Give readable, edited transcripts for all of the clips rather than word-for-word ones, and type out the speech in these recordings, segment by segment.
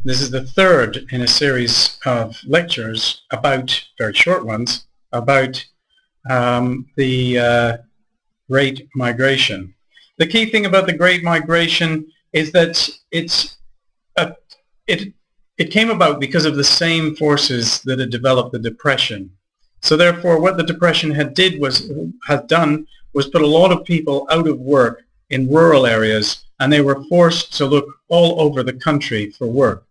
This is the third in a series of lectures about, very short ones, about the Great Migration. The key thing about the Great Migration is that it came about because of the same forces that had developed the Depression. So therefore, what the Depression had done was put a lot of people out of work in rural areas, and they were forced to look all over the country for work.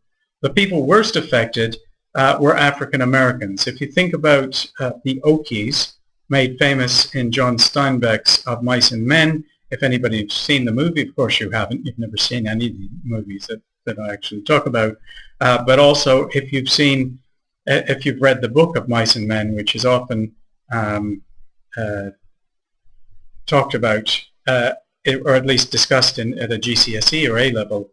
The people worst affected were African Americans. If you think about the Okies, made famous in John Steinbeck's Of Mice and Men, if anybody's seen the movie, of course you haven't, you've never seen any of the movies that I actually talk about, but also if you've read the book Of Mice and Men, which is often talked about, or at least discussed at a GCSE or A-level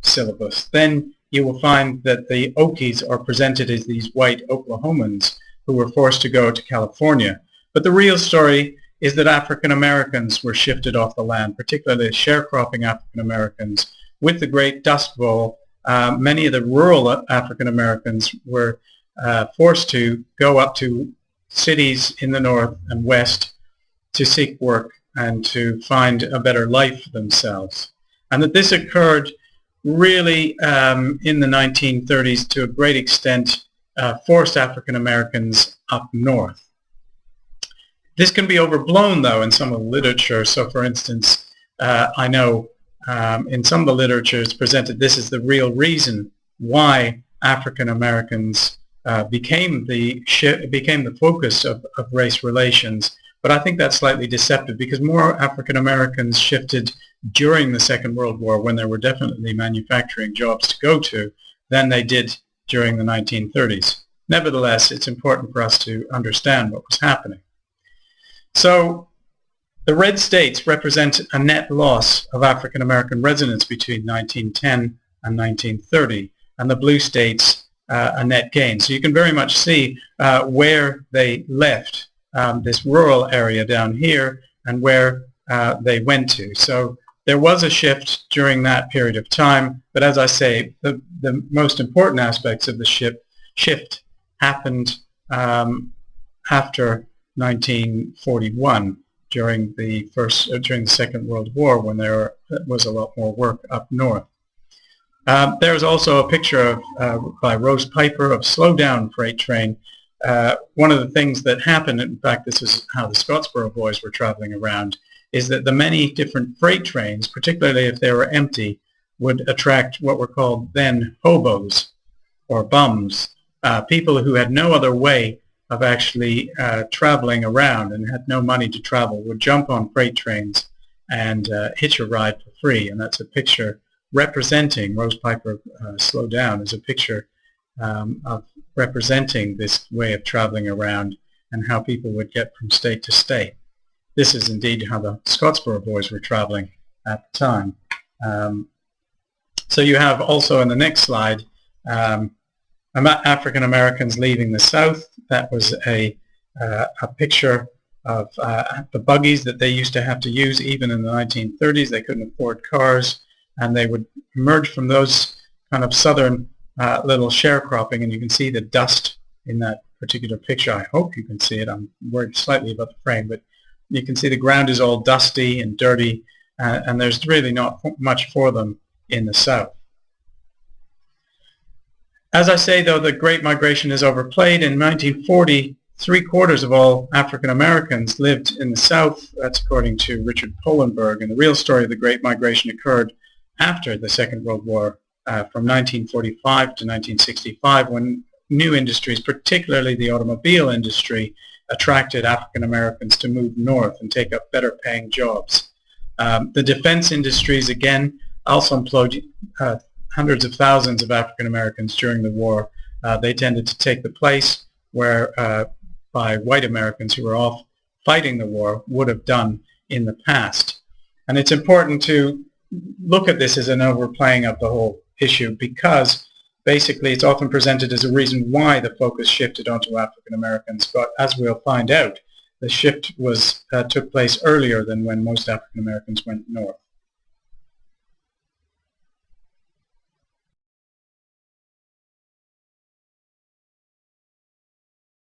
syllabus, then you will find that the Okies are presented as these white Oklahomans who were forced to go to California. But the real story is that African Americans were shifted off the land, particularly sharecropping African Americans. With the Great Dust Bowl, many of the rural African Americans were forced to go up to cities in the north and west to seek work and to find a better life for themselves. And that this occurred really in the 1930s to a great extent, forced African Americans up north. This can be overblown, though, in some of the literature. So, for instance, I know in some of the literature it's presented this is the real reason why African Americans became the focus of race relations. But I think that's slightly deceptive because more African Americans shifted during the Second World War, when there were definitely manufacturing jobs to go to, than they did during the 1930s. Nevertheless, it's important for us to understand what was happening. So the red states represent a net loss of African American residents between 1910 and 1930, and the blue states a net gain. So you can very much see where they left this rural area down here and where they went to. So there was a shift during that period of time, but as I say, the most important aspects of the shift happened after 1941 during the Second World War, when there was a lot more work up north. There's also a picture by Rose Piper of Slow Down Freight Train. One of the things that happened, in fact this is how the Scottsboro Boys were traveling around, is that the many different freight trains, particularly if they were empty, would attract what were called then hobos or bums, people who had no other way of actually traveling around and had no money to travel, would jump on freight trains and hitch a ride for free. And that's a picture representing, Rose Piper Slow Down is a picture of representing this way of traveling around and how people would get from state to state. This is indeed how the Scottsboro Boys were traveling at the time. So you have also in the next slide African Americans leaving the South. That was a picture of the buggies that they used to have to use even in the 1930s. They couldn't afford cars, and they would emerge from those kind of southern little sharecropping, and you can see the dust in that particular picture. I hope you can see it. I'm worried slightly about the frame, but you can see the ground is all dusty and dirty, and there's really not much for them in the South. As I say, though, the Great Migration is overplayed. In 1940, 3/4 of all African Americans lived in the South. That's according to Richard Polenberg. And the real story of the Great Migration occurred after the Second World War, from 1945 to 1965, when new industries, particularly the automobile industry, attracted African Americans to move north and take up better paying jobs. The defense industries, again, also employed hundreds of thousands of African Americans during the war. They tended to take the place where by white Americans who were off fighting the war would have done in the past. And it's important to look at this as an overplaying of the whole issue, because basically it's often presented as a reason why the focus shifted onto African Americans. But as we'll find out, the shift took place earlier than when most African Americans went north.